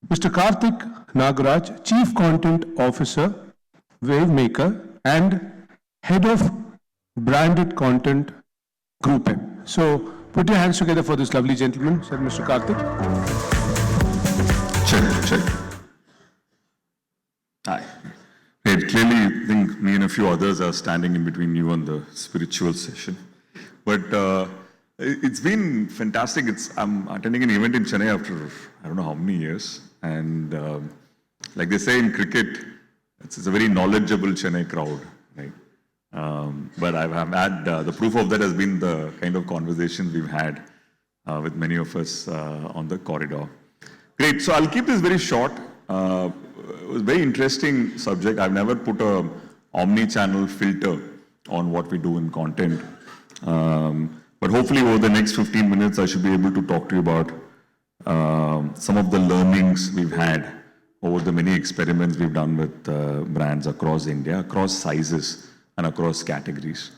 Mr. Karthik Nagarajan, Chief Content Officer, Wavemaker, and Head of Branded Content, GroupM. So put your hands together for this lovely gentleman, said Mr. Karthik. Check. Hi. Hey, clearly, I think me and a few others are standing in between you and the spiritual session. But it's been fantastic. I'm attending an event in Chennai after I don't know how many years. And like they say in cricket, it's a very knowledgeable Chennai crowd, right? But I've had, the proof of that has been the kind of conversations we've had with many of us on the corridor. Great, so I'll keep this very short. It was a very interesting subject. I've never put a omni-channel filter on what we do in content. But hopefully over the next 15 minutes, I should be able to talk to you about some of the learnings we've had over the many experiments we've done with brands across India, across sizes and across categories.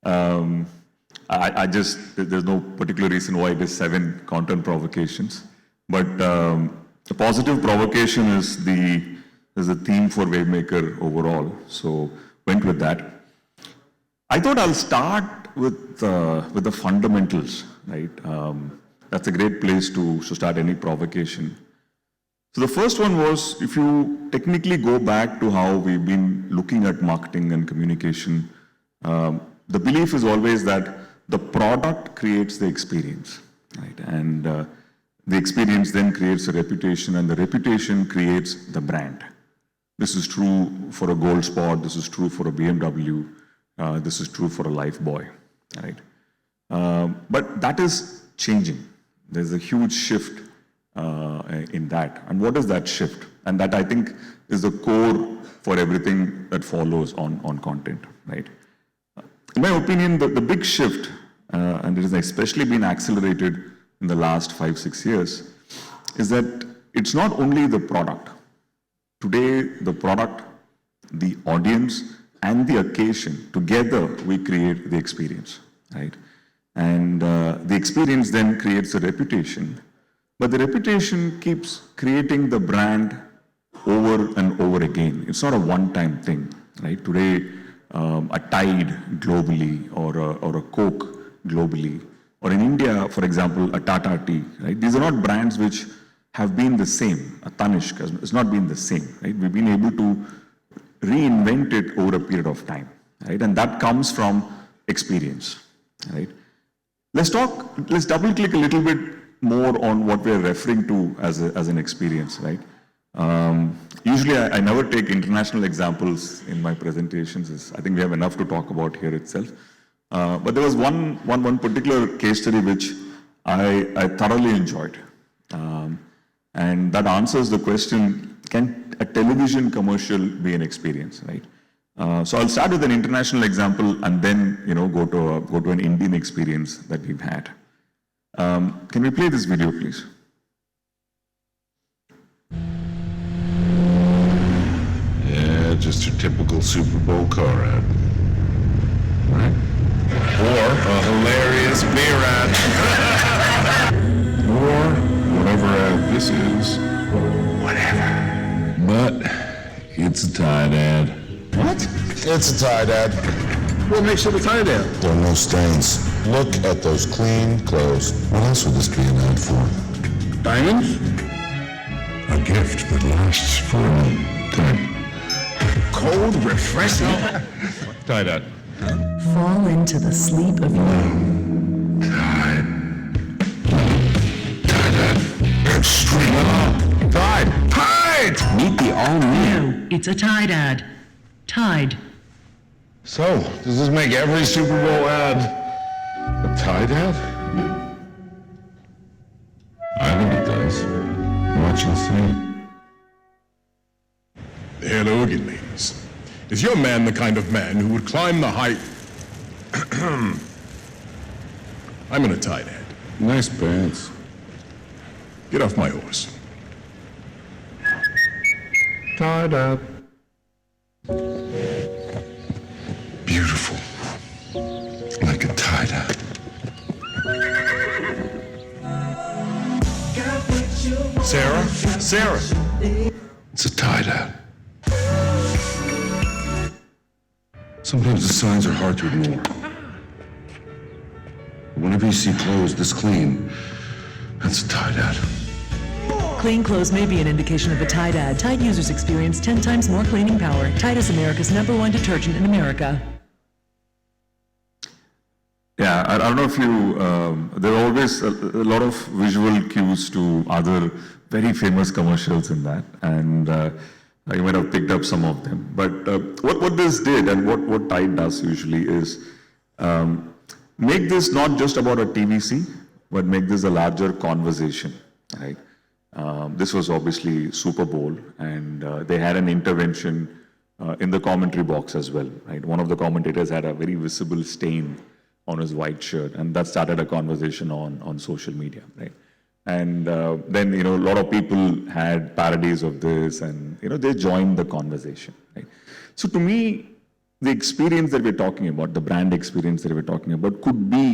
There's no particular reason why it is 7 content provocations, but the positive provocation is the theme for Wavemaker overall. So went with that. I thought I'll start with the fundamentals, right? That's a great place to start any provocation. So the first one was, if you technically go back to how we've been looking at marketing and communication, the belief is always that the product creates the experience, right? And the experience then creates a reputation, and the reputation creates the brand. This is true for a Gold Spot, this is true for a BMW, this is true for a Lifebuoy, right? But that is changing. There's a huge shift in that. And what is that shift? And that, I think, is the core for everything that follows on content, right? In my opinion, the big shift, and it has especially been accelerated in the last 5-6 years, is that it's not only the product. Today, the product, the audience, and the occasion, together we create the experience, right? And the experience then creates a reputation, but the reputation keeps creating the brand over and over again. It's not a one-time thing, right? Today, a Tide globally, or a Coke globally, or in India, for example, a Tata Tea, right? These are not brands which have been the same. A Tanishq has not been the same, right? We've been able to reinvent it over a period of time, right? And that comes from experience, right? Let's double click a little bit more on what we're referring to as an experience, right? Usually I never take international examples in my presentations. I think we have enough to talk about here itself. But there was one particular case study which I thoroughly enjoyed. And that answers the question, can a television commercial be an experience, right? So I'll start with an international example and then, go to an Indian experience that we've had. Can we play this video, please? Yeah, just your typical Super Bowl car ad, right? Or a hilarious beer ad. Or whatever ad this is. Whatever. But it's a Tide ad. What? It's a Tide ad. What makes it a Tide ad? There are no stains. Look at those clean clothes. What else would this be an ad for? Diamonds? A gift that lasts for a time. Cold, refreshing. Tide ad. Fall into the sleep of your... Tide. Tide ad. And stream up. Tide. Tide! Meet the all-new. No, it's a Tide ad. Tide. So, does this make every Super Bowl ad a Tide ad? I think it does. Watch and see. Hello again, ladies. Is your man the kind of man who would climb the height... I'm in a Tide ad. Nice pants. Get off my horse. Tide ad. Beautiful. Like a Tide ad. Sarah? Sarah. It's a tie-dye. Sometimes the signs are hard to ignore. Whenever you see clothes this clean, that's a tie-dye. Clean clothes may be an indication of a Tide ad. Tide users experience 10 times more cleaning power. Tide is America's #1 detergent in America. Yeah, I don't know if you, there are always a lot of visual cues to other very famous commercials in that, and you might have picked up some of them. But what this did, and what Tide does usually is make this not just about a TVC, but make this a larger conversation, right? This was obviously Super Bowl, and they had an intervention in the commentary box as well, right? One of the commentators had a very visible stain on his white shirt, and that started a conversation on social media, right? And then, a lot of people had parodies of this, and, they joined the conversation, right? So to me, the experience that we're talking about, the brand experience that we're talking about, could be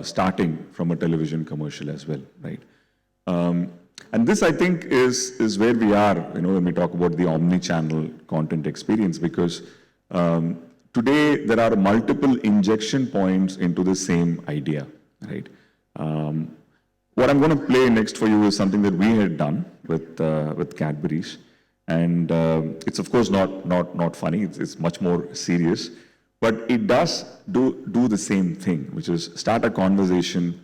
starting from a television commercial as well, right? And this, I think, is where we are, when we talk about the omni-channel content experience, because today there are multiple injection points into the same idea, right? What I'm going to play next for you is something that we had done with Cadbury's, and it's of course not funny. It's much more serious, but it does do the same thing, which is start a conversation.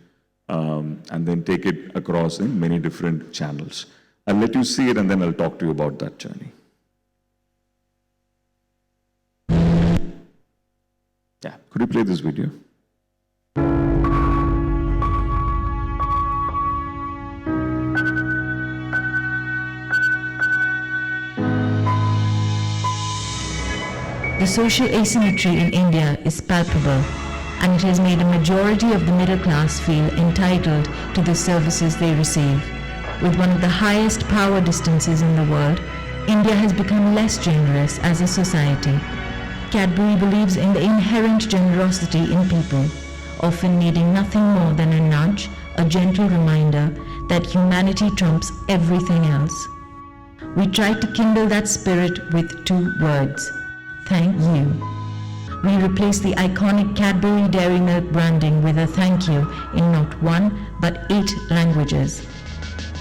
And then take it across in many different channels. I'll let you see it, and then I'll talk to you about that journey. Yeah, could you play this video? The social asymmetry in India is palpable, and it has made a majority of the middle class feel entitled to the services they receive. With one of the highest power distances in the world, India has become less generous as a society. Cadbury believes in the inherent generosity in people, often needing nothing more than a nudge, a gentle reminder that humanity trumps everything else. We tried to kindle that spirit with 2 words: thank you. We replaced the iconic Cadbury Dairy Milk branding with a thank you in not 1 but 8 languages.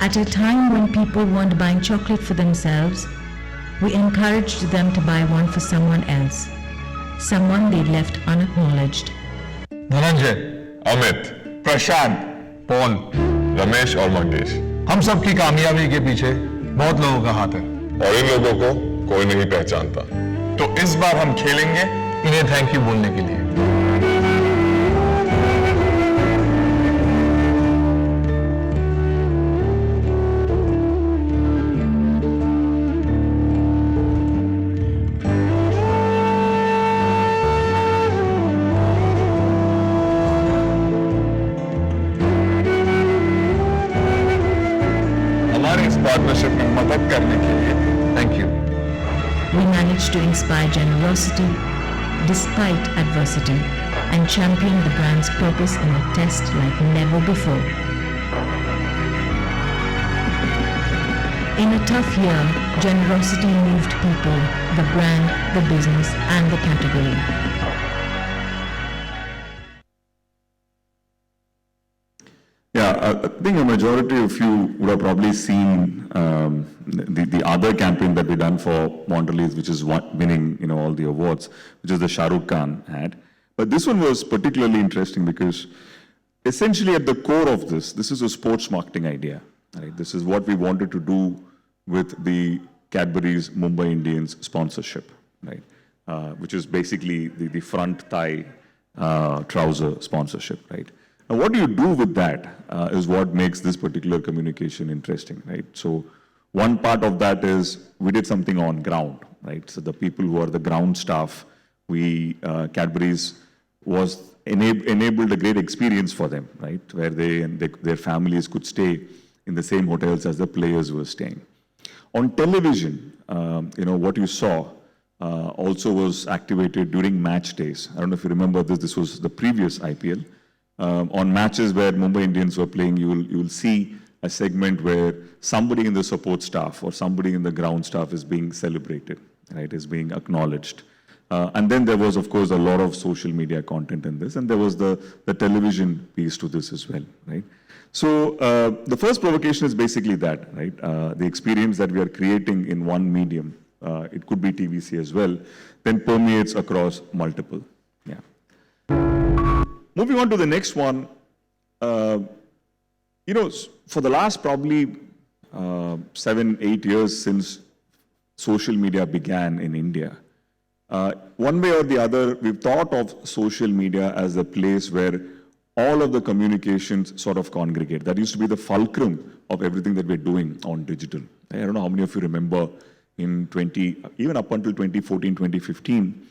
At a time when people weren't buying chocolate for themselves, we encouraged them to buy one for someone else, someone they'd left unacknowledged. Dhananjay, Amit, Prashant, Paul, Ramesh और मंगेश, हम सब की कामयाबी के पीछे बहुत लोगों का हाथ है, और इन लोगों को कोई नहीं पहचानता। तो इस बार हम खेलेंगे इन्हें थैंक यू बोलने के लिए। हमारी इस पार्टनरशिप में मदद करने के लिए thank you. We managed to inspire generosity despite adversity and champion the brand's purpose in a test like never before. In a tough year, generosity moved people, the brand, the business, and the category. Yeah, I think a majority of you would have probably seen the other campaign that we done for Mondelez, which is winning all the awards, which is the Shah Rukh Khan ad. But this one was particularly interesting because essentially at the core of this is a sports marketing idea. Right? This is what we wanted to do with the Cadbury's Mumbai Indians sponsorship, right? Which is basically the front thigh trouser sponsorship, right? Now, what do you do with that is what makes this particular communication interesting, right? So one part of that is we did something on ground, right? So the people who are the ground staff, Cadbury's was enabled a great experience for them, right? Where they and their families could stay in the same hotels as the players were staying. On television, what you saw also was activated during match days. I don't know if you remember this was the previous IPL. On matches where Mumbai Indians were playing, you will see a segment where somebody in the support staff or somebody in the ground staff is being celebrated, right, is being acknowledged. And then there was, of course, a lot of social media content in this, and there was the television piece to this as well, right? So the first provocation is basically that, right? The experience that we are creating in one medium, it could be TVC as well, then permeates across multiple. Yeah. Moving on to the next one, you know, for the last probably 7-8 years since social media began in India, one way or the other, we've thought of social media as a place where all of the communications sort of congregate. That used to be the fulcrum of everything that we're doing on digital. I don't know how many of you remember in even up until 2014, 2015,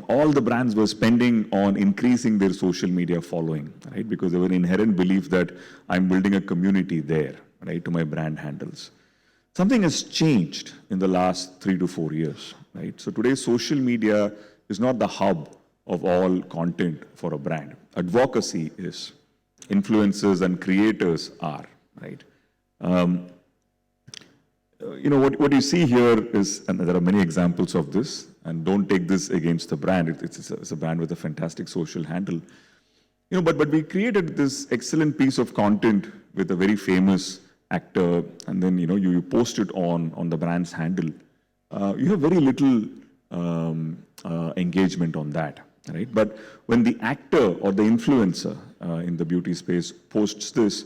all the brands were spending on increasing their social media following, right? Because there was an inherent belief that I'm building a community there, right, to my brand handles. Something has changed in the last 3 to 4 years, right? So today, social media is not the hub of all content for a brand. Advocacy is. Influencers and creators are, right? You know, what you see here is, and there are many examples of this, and don't take this against the brand. It's a brand with a fantastic social handle. You know, but we created this excellent piece of content with a very famous actor, and then, you know, you post it on the brand's handle. You have very little engagement on that, right? But when the actor or the influencer in the beauty space posts this,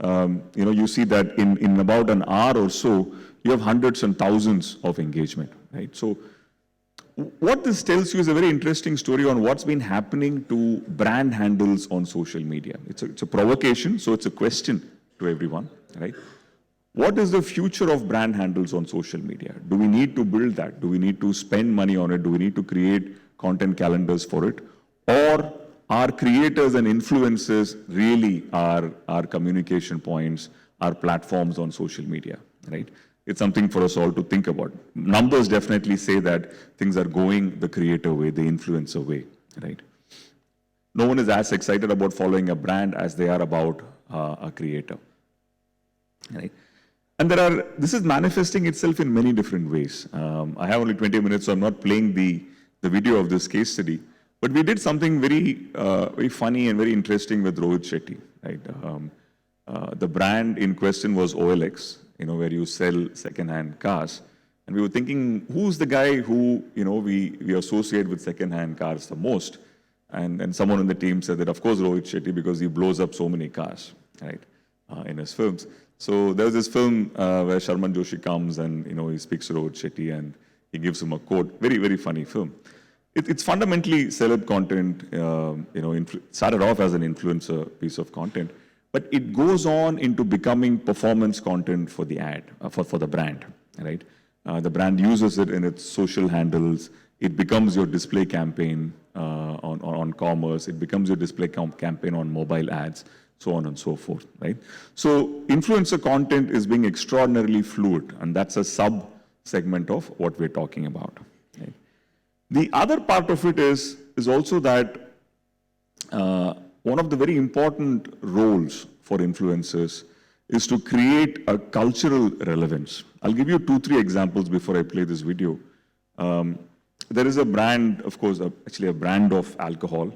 you know, you see that in about an hour or so, you have hundreds and thousands of engagement, right? So what this tells you is a very interesting story on what's been happening to brand handles on social media. It's a provocation, so it's a question to everyone, right? What is the future of brand handles on social media? Do we need to build that? Do we need to spend money on it? Do we need to create content calendars for it? Or are creators and influencers really our communication points, our platforms on social media, right? It's something for us all to think about. Numbers definitely say that things are going the creator way, the influencer way, right? No one is as excited about following a brand as they are about a creator, right? And this is manifesting itself in many different ways. I have only 20 minutes, so I'm not playing the video of this case study. But we did something very funny and very interesting with Rohit Shetty, right? The brand in question was OLX, you know, where you sell second-hand cars. And we were thinking, who's the guy who, you know, we associate with second-hand cars the most? And someone on the team said that, of course, Rohit Shetty, because he blows up so many cars, right, in his films. So there was this film where Sharman Joshi comes and, you know, he speaks to Rohit Shetty and he gives him a quote. Very, very funny film. It's fundamentally celeb content, you know, started off as an influencer piece of content, but it goes on into becoming performance content for the ad, for the brand, right? The brand uses it in its social handles. It becomes your display campaign on commerce. It becomes your display campaign on mobile ads, so on and so forth, right? So influencer content is being extraordinarily fluid, and that's a sub-segment of what we're talking about, right? The other part of it is also that one of the very important roles for influencers is to create a cultural relevance. I'll give you 2-3 examples before I play this video. There is a brand, of course, actually a brand of alcohol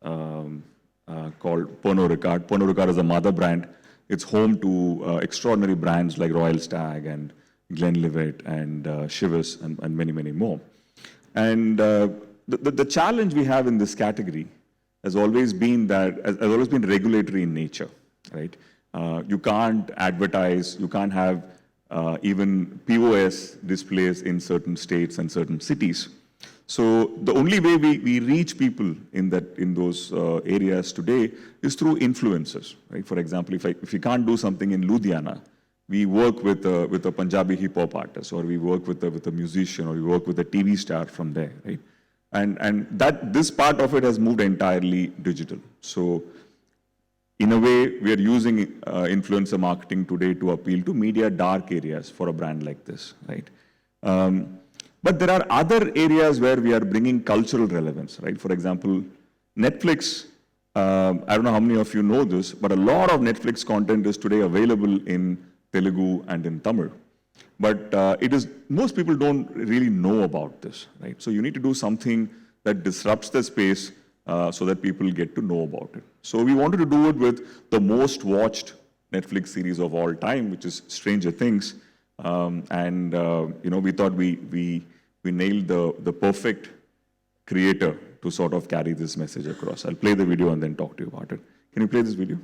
called Pernod Ricard. Pernod Ricard is a mother brand. It's home to extraordinary brands like Royal Stag and Glenlivet and Chivas and many, many more. And the challenge we have in this category has always been regulatory in nature, right? You can't advertise, you can't have even POS displays in certain states and certain cities. So the only way we reach people in those areas today is through influencers, right? For example, if you can't do something in Ludhiana, we work with a Punjabi hip hop artist, or we work with a musician, or we work with a TV star from there, right? And this part of it has moved entirely digital. So in a way, we are using influencer marketing today to appeal to media dark areas for a brand like this, right? But there are other areas where we are bringing cultural relevance, right? For example, Netflix I don't know how many of you know this, but a lot of Netflix content is today available in Telugu and in Tamil. But most people don't really know about this, right? So you need to do something that disrupts the space so that people get to know about it. So we wanted to do it with the most watched Netflix series of all time, which is Stranger Things. We thought we nailed the perfect creator to sort of carry this message across. I'll play the video and then talk to you about it. Can you play this video?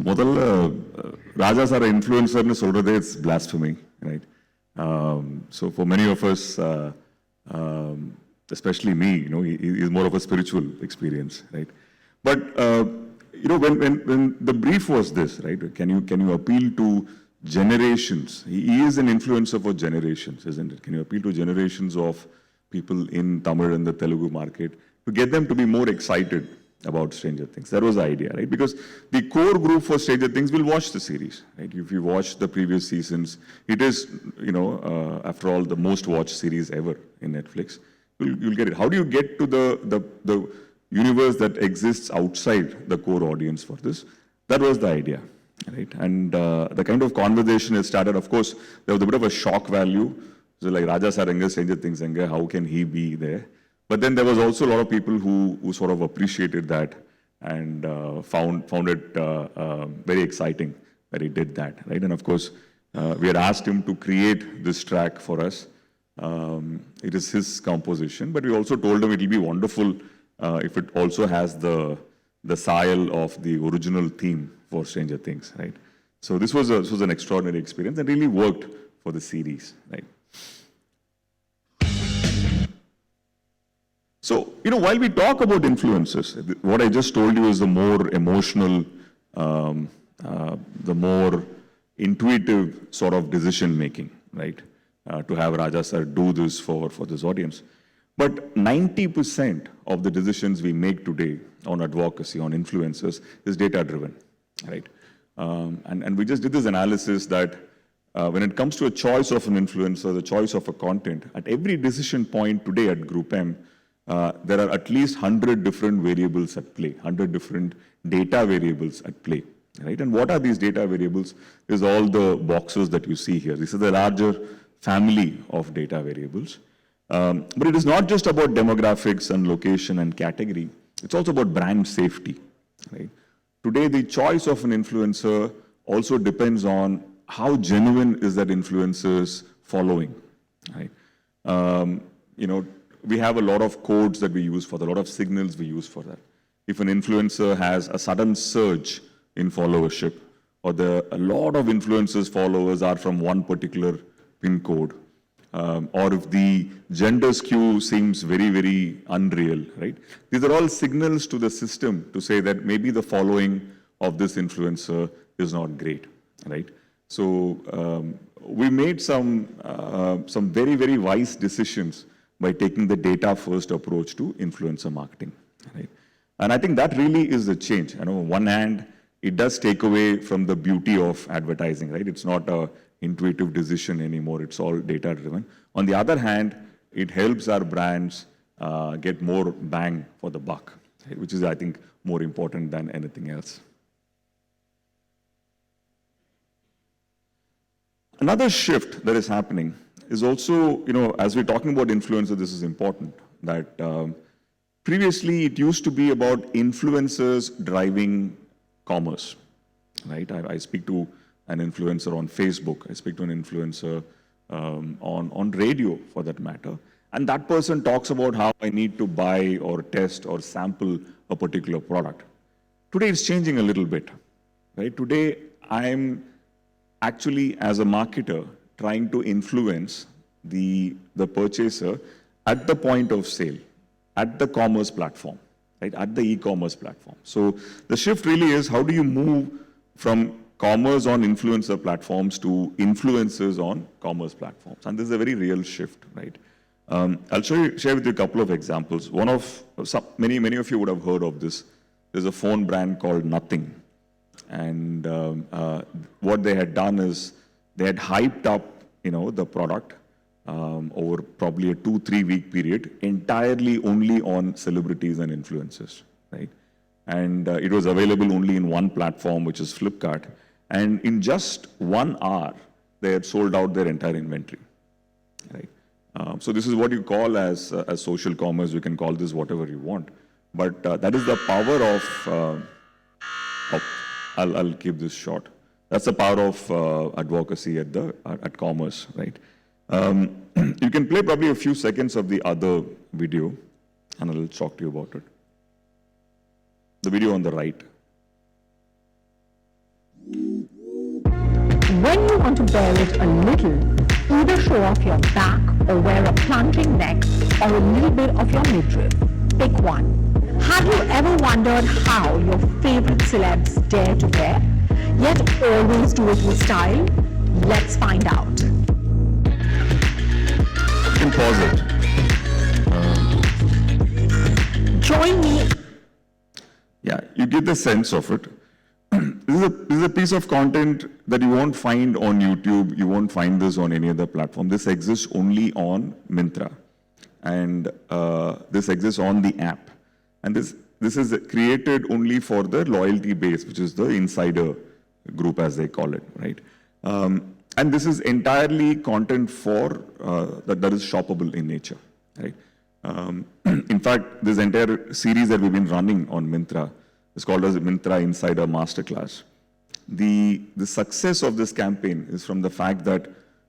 முதல்ல ராஜா sir இன்ஃப்ளூயன்சர்னு சொல்றதே it's blasphemy, right? So for many of us, especially me, he is more of a spiritual experience, right? But when the brief was this, right? Can you appeal to generations? He is an influencer for generations, isn't it? Can you appeal to generations of people in Tamil and the Telugu market to get them to be more excited about Stranger Things? That was the idea, right? Because the core group for Stranger Things will watch the series, right? If you watch the previous seasons, it is, after all, the most watched series ever in Netflix. You'll get it. How do you get to the universe that exists outside the core audience for this? That was the idea, right? And the kind of conversation has started. Of course, there was a bit of a shock value. So like Raja sir, Stranger Things, how can he be there? But then there was also a lot of people who sort of appreciated that and found it very exciting that he did that, right? And of course, we had asked him to create this track for us. It is his composition, but we also told him it will be wonderful if it also has the style of the original theme for Stranger Things, right? So this was an extraordinary experience and really worked for the series, right? So, while we talk about influences, what I just told you is the more emotional, the more intuitive sort of decision making, right? To have Raja sir do this for this audience. But 90% of the decisions we make today on advocacy, on influencers, is data-driven, right? And we just did this analysis that when it comes to a choice of an influencer, the choice of a content, at every decision point today at GroupM, there are at least 100 different variables at play, 100 different data variables at play, right? And what are these data variables is all the boxes that you see here. This is the larger family of data variables. But it is not just about demographics and location and category. It's also about brand safety, right? Today, the choice of an influencer also depends on how genuine is that influencer's following, right? We have a lot of codes that we use for that, a lot of signals we use for that. If an influencer has a sudden surge in followership, or a lot of influencers' followers are from one particular pin code, or if the gender skew seems very, very unreal, right? These are all signals to the system to say that maybe the following of this influencer is not great, right? So we made some very, very wise decisions by taking the data-first approach to influencer marketing, right? And I think that really is the change. On one hand, it does take away from the beauty of advertising, right? It's not an intuitive decision anymore. It's all data-driven. On the other hand, it helps our brands get more bang for the buck, right? Which is, I think, more important than anything else. Another shift that is happening is also, as we're talking about influencers, this is important, that previously it used to be about influencers driving commerce, right? I speak to an influencer on Facebook, I speak to an influencer on radio for that matter, and that person talks about how I need to buy or test or sample a particular product. Today it's changing a little bit, right? Today I'm actually, as a marketer, trying to influence the purchaser at the point of sale, at the commerce platform, right? At the e-commerce platform. So the shift really is, how do you move from commerce on influencer platforms to influencers on commerce platforms? And this is a very real shift, right? I'll share with you a couple of examples. Many of you would have heard of this. There's a phone brand called Nothing. And what they had done is they had hyped up, the product over probably a 2-3 week period, entirely only on celebrities and influencers, right? And it was available only in one platform, which is Flipkart. And in just 1 hour, they had sold out their entire inventory, right? So this is what you call as social commerce. You can call this whatever you want. But that is the power of I'll keep this short. That's the power of advocacy at commerce, right? You can play probably a few seconds of the other video, and I'll talk to you about it. The video on the right. When you want to bear it a little, either show off your back or wear a plunging neck or a little bit of your midriff. Pick one. Have you ever wondered how your favorite celebs dare to wear, yet always do it with style? Let's find out. You can pause it. Join me. Yeah, you get the sense of it. This is a piece of content that you won't find on YouTube. You won't find this on any other platform. This exists only on Myntra. And this exists on the app. And this is created only for the loyalty base, which is the insider group, as they call it, right? And this is entirely content for that is shoppable in nature, right? In fact, this entire series that we've been running on Myntra is called as Myntra Insider Masterclass. The success of this campaign is from the fact that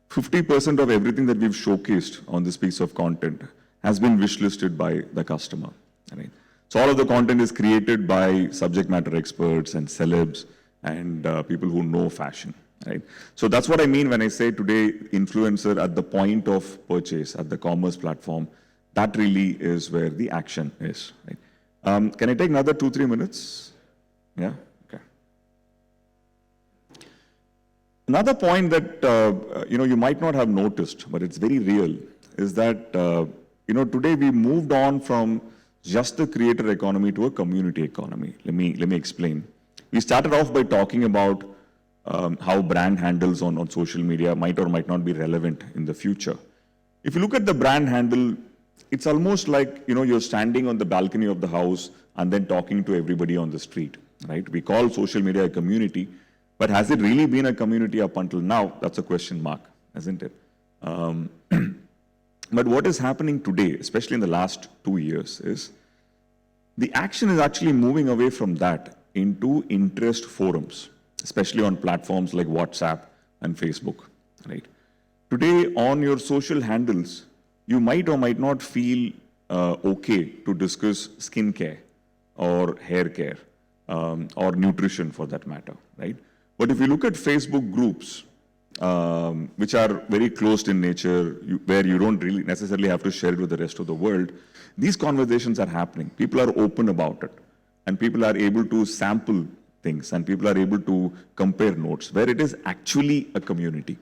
50% of everything that we've showcased on this piece of content has been wishlisted by the customer, right? So all of the content is created by subject matter experts and celebs and people who know fashion, right? So that's what I mean when I say today, influencer at the point of purchase, at the commerce platform, that really is where the action is, right? Can I take another 2-3 minutes? Yeah? Okay. Another point that, you might not have noticed, but it's very real, is that today we moved on from just the creator economy to a community economy. Let me explain. We started off by talking about how brand handles on social media might or might not be relevant in the future. If you look at the brand handle, it's almost like, you're standing on the balcony of the house and then talking to everybody on the street, right? We call social media a community, but has it really been a community up until now? That's a question mark, isn't it? But what is happening today, especially in the last 2 years, is the action is actually moving away from that into interest forums, especially on platforms like WhatsApp and Facebook, right? Today, on your social handles, you might or might not feel okay to discuss skincare or hair care or nutrition for that matter, right? But if you look at Facebook groups, which are very closed in nature, where you don't really necessarily have to share it with the rest of the world, these conversations are happening. People are open about it, and people are able to sample things, and people are able to compare notes, where it is actually a community,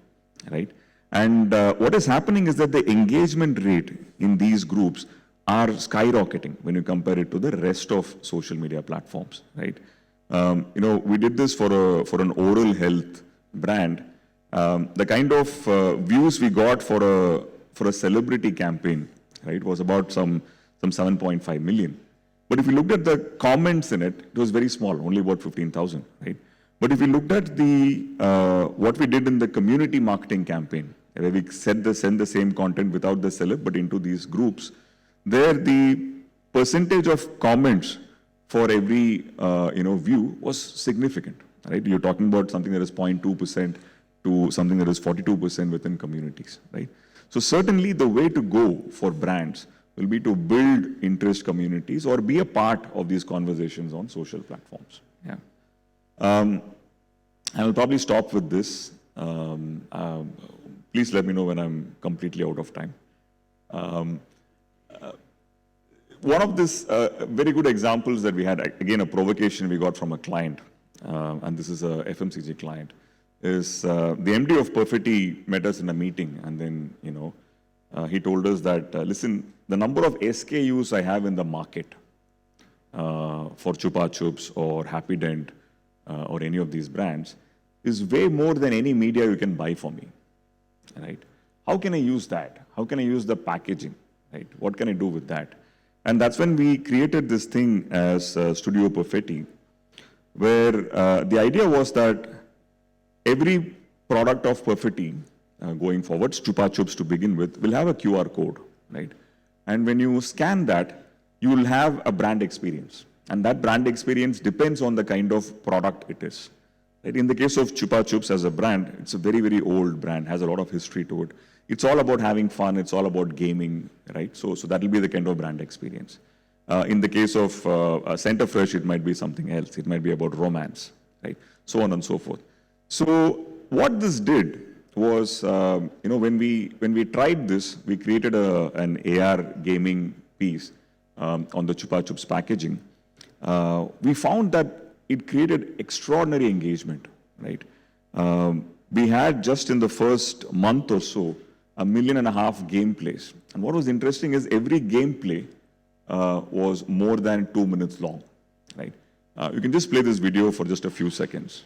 right? And what is happening is that the engagement rate in these groups are skyrocketing when you compare it to the rest of social media platforms, right? We did this for an oral health brand. The kind of views we got for a celebrity campaign, right, was about some 7.5 million. But if you looked at the comments in it, it was very small, only about 15,000, right? But if you looked at what we did in the community marketing campaign, where we send the same content without the celeb, but into these groups, there the percentage of comments for every view was significant, right? You're talking about something that is 0.2% to something that is 42% within communities, right? So certainly the way to go for brands will be to build interest communities or be a part of these conversations on social platforms. Yeah. I will probably stop with this. Please let me know when I'm completely out of time. One of these very good examples that we had, again, a provocation we got from a client, and this is a FMCG client, is the MD of Perfetti met us in a meeting, and then, he told us that, listen, the number of SKUs I have in the market for Chupa Chups or Happy Dent or any of these brands is way more than any media you can buy for me, right? How can I use that? How can I use the packaging, right? What can I do with that? And that's when we created this thing as Studio Perfetti, where the idea was that every product of Perfetti going forward, Chupa Chups to begin with, will have a QR code, right? And when you scan that, you will have a brand experience. And that brand experience depends on the kind of product it is. Right? In the case of Chupa Chups as a brand, it's a very, very old brand, has a lot of history to it. It's all about having fun, it's all about gaming, right? So that will be the kind of brand experience. In the case of Center Fresh, it might be something else. It might be about romance, right? So on and so forth. So what this did was, when we tried this, we created an AR gaming piece on the Chupa Chups packaging. We found that it created extraordinary engagement, right? We had just in the first month or so, 1.5 million gameplays. And what was interesting is every gameplay was more than 2 minutes long, right? You can just play this video for just a few seconds.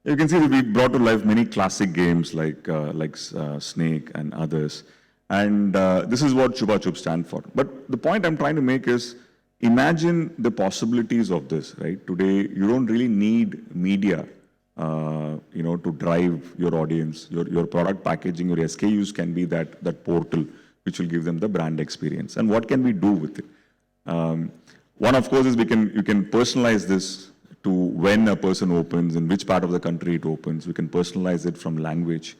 You can see that we brought to life many classic games like Snake and others. And this is what Chupa Chup stand for. But the point I'm trying to make is, imagine the possibilities of this, right? Today, you don't really need media, to drive your audience. Your product packaging, your SKUs can be that portal which will give them the brand experience. And what can we do with it? One, of course, is you can personalize this to when a person opens, in which part of the country it opens. We can personalize it from language.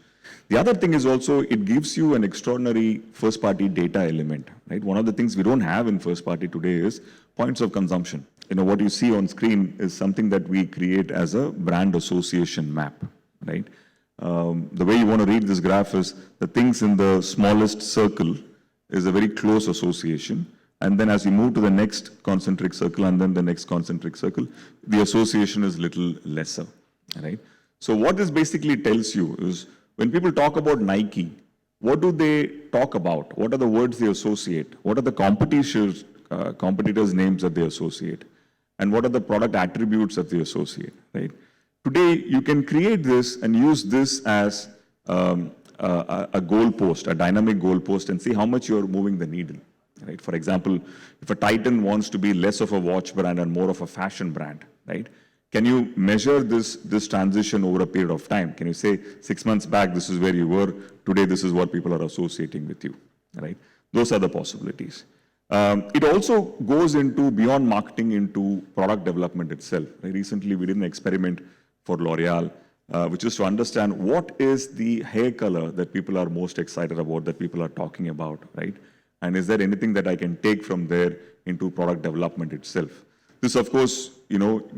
The other thing is also, it gives you an extraordinary first-party data element, right? One of the things we don't have in first-party today is points of consumption. What you see on screen is something that we create as a brand association map, right? The way you want to read this graph is the things in the smallest circle is a very close association. And then as you move to the next concentric circle and then the next concentric circle, the association is little lesser, right? So what this basically tells you is, when people talk about Nike, what do they talk about? What are the words they associate? What are the competitors' names that they associate? And what are the product attributes that they associate, right? Today, you can create this and use this as a goalpost, a dynamic goalpost, and see how much you're moving the needle, right? For example, if a Titan wants to be less of a watch brand and more of a fashion brand, right? Can you measure this transition over a period of time? Can you say 6 months back, this is where you were, today this is what people are associating with you, right? Those are the possibilities. It also goes into beyond marketing into product development itself. Right? Recently, we did an experiment for L'Oreal, which is to understand what is the hair color that people are most excited about, that people are talking about, right? And is there anything that I can take from there into product development itself? This, of course,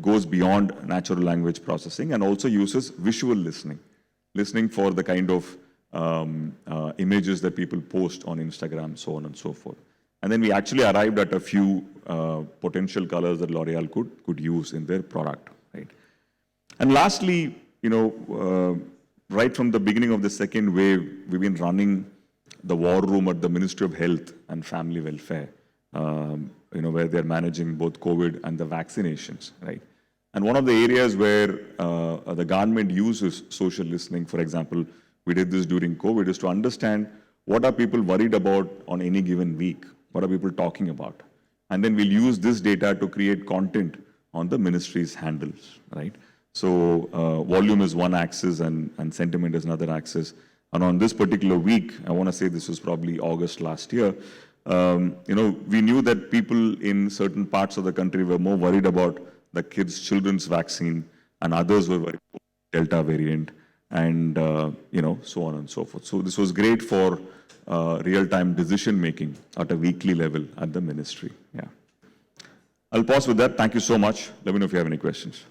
goes beyond natural language processing and also uses visual listening for the kind of images that people post on Instagram, so on and so forth. And then we actually arrived at a few potential colors that L'Oreal could use in their product, right? And lastly, right from the beginning of the second wave, we've been running the war room at the Ministry of Health and Family Welfare, where they're managing both COVID and the vaccinations, right? And one of the areas where the government uses social listening, for example, we did this during COVID, is to understand what are people worried about on any given week? What are people talking about? And then we'll use this data to create content on the ministry's handles, right? So volume is one axis and sentiment is another axis. And on this particular week, I want to say this was probably August last year, we knew that people in certain parts of the country were more worried about the children's vaccine, and others were worried about Delta variant, and so on and so forth. So this was great for real-time decision-making at a weekly level at the ministry. Yeah. I'll pause with that. Thank you so much. Let me know if you have any questions.